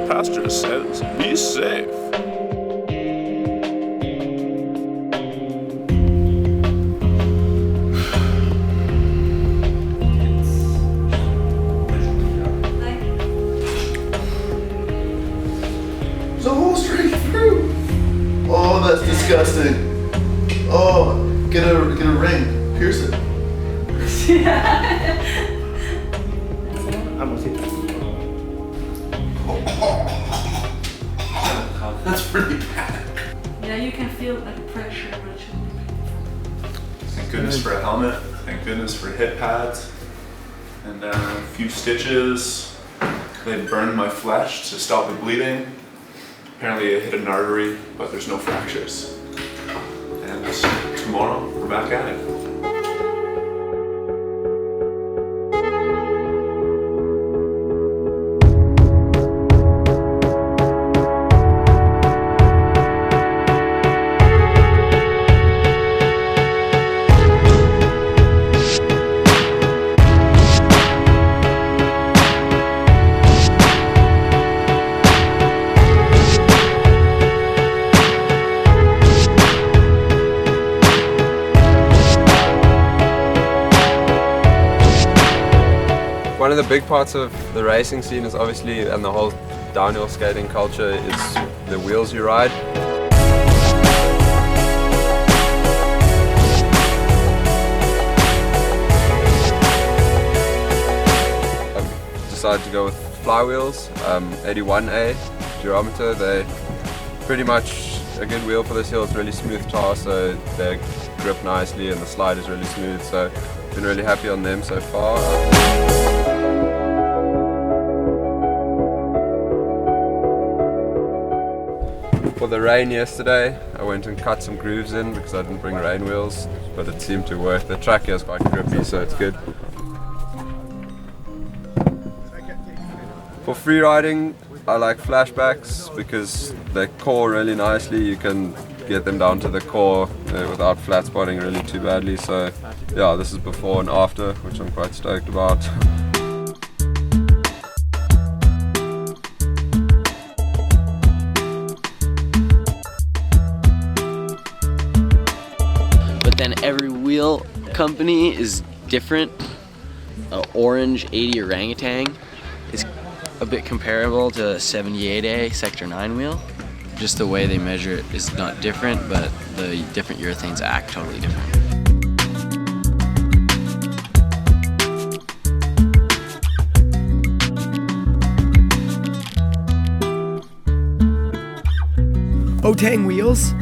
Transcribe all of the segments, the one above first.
Pastures says, be safe. The whole straight through. Oh, that's disgusting. Oh, get a ring, pierce it. That's pretty bad. Yeah, you can feel like pressure. Thank goodness for a helmet. Thank goodness for hip pads. And a few stitches. They burned my flesh to stop the bleeding. Apparently it hit an artery, but there's no fractures. And tomorrow, we're back at it. One of the big parts of the racing scene is obviously, and the whole downhill skating culture, is the wheels you ride. I've decided to go with flywheels, 81A durometer. They're pretty much a good wheel for this hill. It's really smooth tar, so they grip nicely and the slide is really smooth, so been really happy on them so far. For the rain yesterday, I went and cut some grooves in because I didn't bring rain wheels, but it seemed to work. The track here is quite grippy, so it's good. For free riding, I like flashbacks because they core really nicely. You can get them down to the core without flat spotting really too badly. So yeah, this is before and after, which I'm quite stoked about. But then every wheel company is different. Orange 80 orangutan is a bit comparable to 78A Sector 9 wheel. Just the way they measure it is not different, but the different urethanes act totally different. Otang wheels,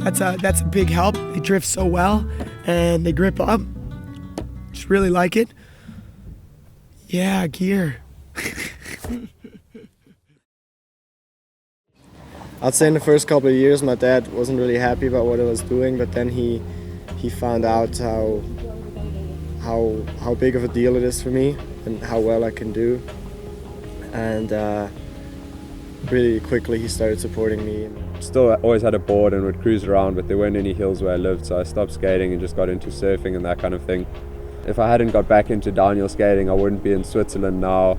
that's a big help. They drift so well and they grip up. Just really like it. Yeah, gear. I'd say in the first couple of years my dad wasn't really happy about what I was doing, but then he found out how big of a deal it is for me and how well I can do, and really quickly he started supporting me. Still always had a board and would cruise around, but there weren't any hills where I lived, so I stopped skating and just got into surfing and that kind of thing. If I hadn't got back into downhill skating, I wouldn't be in Switzerland now.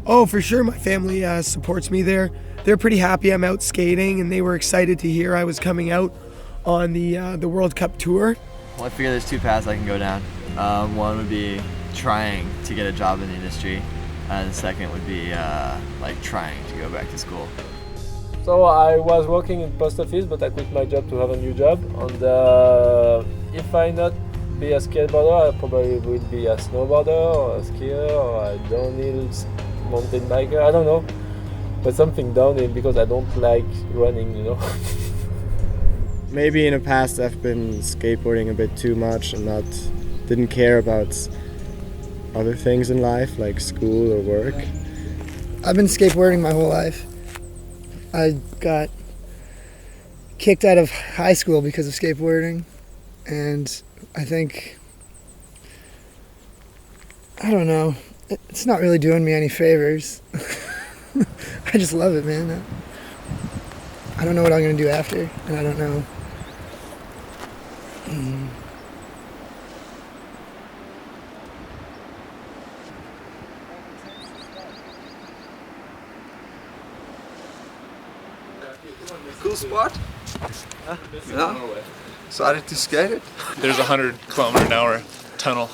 Oh, for sure, my family supports me there. They're pretty happy I'm out skating, and they were excited to hear I was coming out on the World Cup tour. Well, I figure there's two paths I can go down. One would be trying to get a job in the industry, and the second would be like trying to go back to school. So I was working in post office, but I quit my job to have a new job. And if I not be a skateboarder, I probably will be a snowboarder or a skier or a downhill mountain biker. I don't know, but something downhill because I don't like running, you know. Maybe in the past I've been skateboarding a bit too much and didn't care about other things in life like school or work. I've been skateboarding my whole life. I got kicked out of high school because of skateboarding, and I think, I don't know, it's not really doing me any favors. I just love it, man. I don't know what I'm going to do after, and I don't know. Cool spot. Yeah. Excited to skate it. There's a 100km/h tunnel.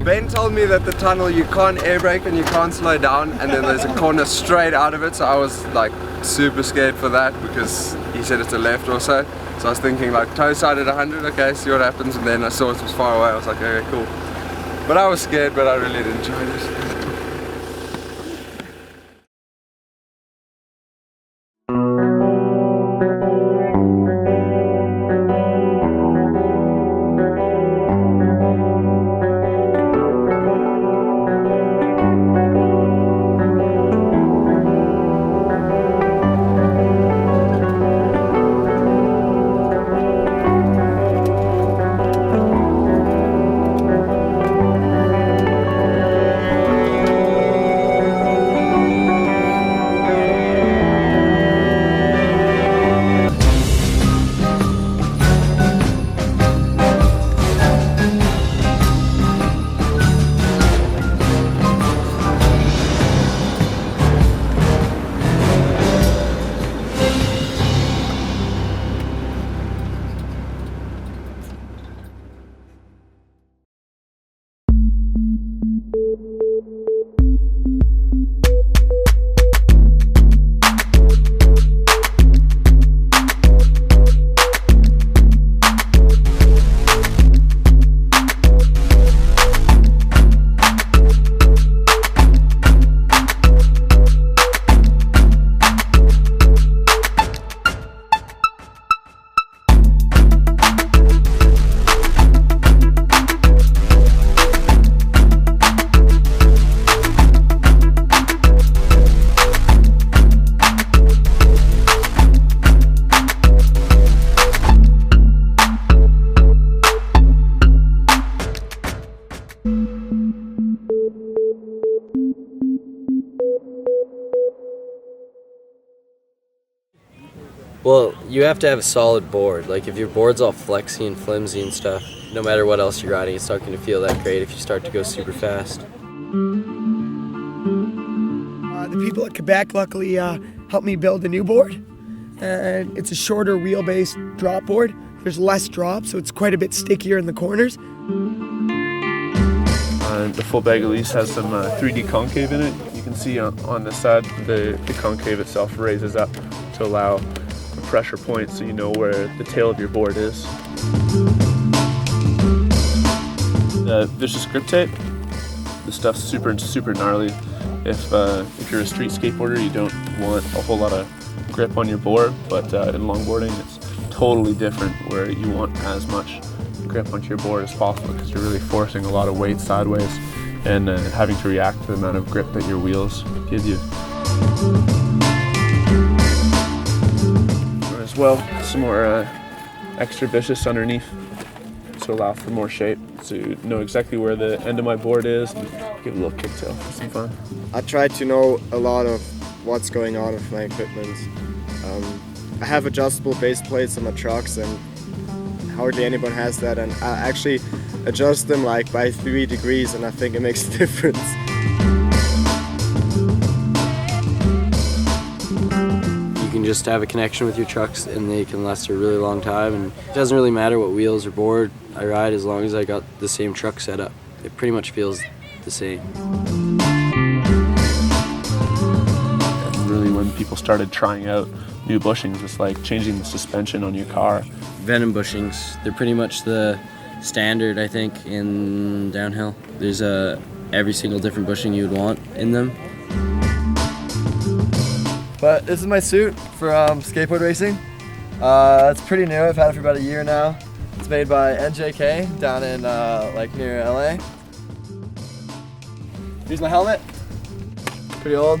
Ben told me that the tunnel you can't air brake and you can't slow down, and then there's a corner straight out of it, so I was like super scared for that because he said it's a left or so. So I was thinking like toe side at 100, okay, see what happens, and then I saw it was far away, I was like, okay, cool. But I was scared, but I really enjoyed it. Well, you have to have a solid board. Like if your board's all flexy and flimsy and stuff, no matter what else you're riding, it's not going to feel that great if you start to go super fast. The people at Quebec luckily helped me build a new board, and it's a shorter wheelbase drop board. There's less drop, so it's quite a bit stickier in the corners. The full bag at least has some 3D concave in it. You can see on the side the concave itself raises up to allow a pressure point so you know where the tail of your board is. There's just grip tape. This stuff's super gnarly. If you're a street skateboarder, you don't want a whole lot of grip on your board, but in longboarding it's totally different where you want as much grip onto your board as possible because you're really forcing a lot of weight sideways and having to react to the amount of grip that your wheels give you. As well, some more extra vicious underneath to allow for more shape, to know exactly where the end of my board is and give a little kicktail for some fun. I try to know a lot of what's going on with my equipment. I have adjustable base plates on my trucks and hardly anyone has that, and I actually adjust them like by 3 degrees and I think it makes a difference. You can just have a connection with your trucks and they can last a really long time, and it doesn't really matter what wheels or board I ride as long as I got the same truck set up. It pretty much feels the same. Really, when people started trying out new bushings, it's like changing the suspension on your car. Venom bushings, they're pretty much the standard, I think, in downhill. There's every single different bushing you would want in them. But this is my suit for skateboard racing. It's pretty new, I've had it for about a year now. It's made by NJK down in like near LA. Here's my helmet. Pretty old,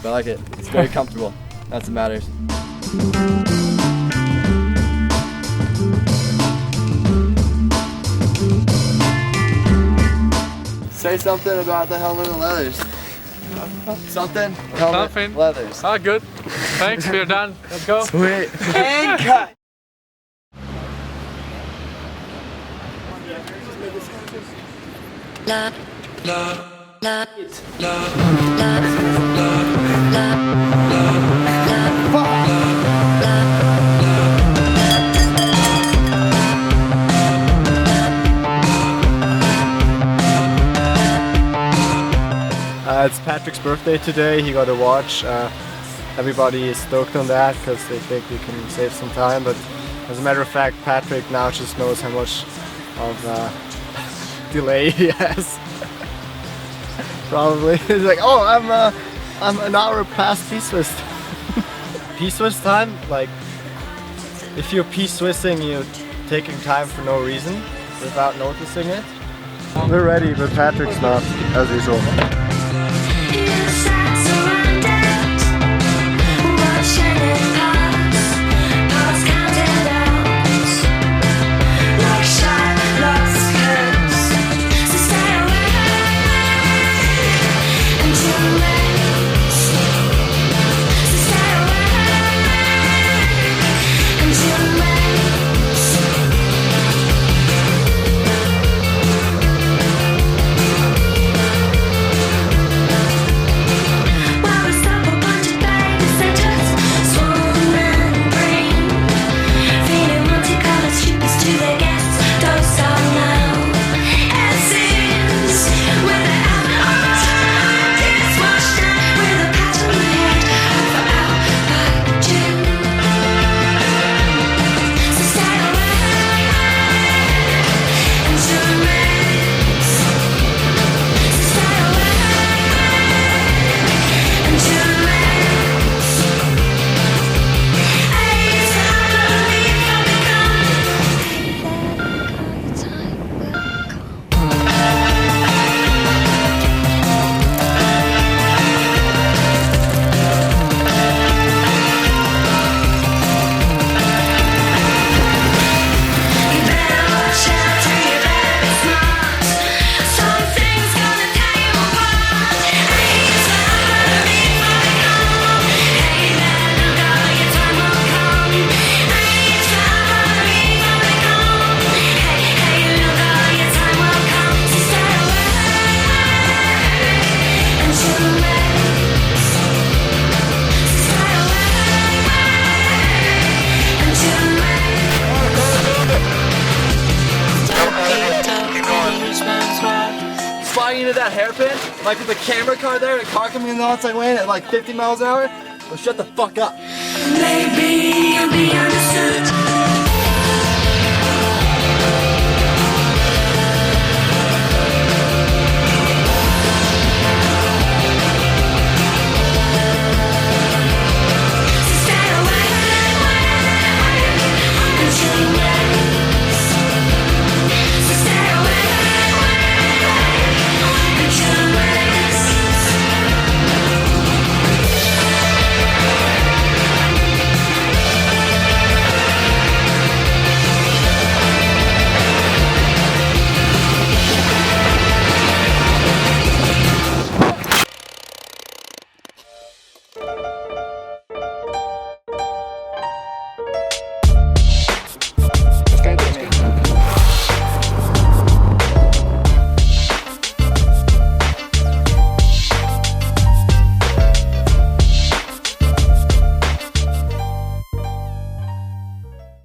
but I like it. It's very comfortable. That's what matters. Say something about the helmet and leathers. Something? Helmet, Something. leathers. Ah, good. Thanks, we're done. Let's go. Sweet. And cut! It's Patrick's birthday today. He got a watch. Everybody is stoked on that because they think we can save some time. But as a matter of fact, Patrick now just knows how much of delay he has. Probably. He's like, oh, I'm an hour past P-Swiss. P-Swiss time? Like, if you're P-Swissing, you're taking time for no reason without noticing it. We're ready, but Patrick's not, as usual. Flying into that hairpin, like with a camera car there, and a car coming in the outside lane at like 50 miles an hour, well, shut the fuck up. Maybe you'll be understood.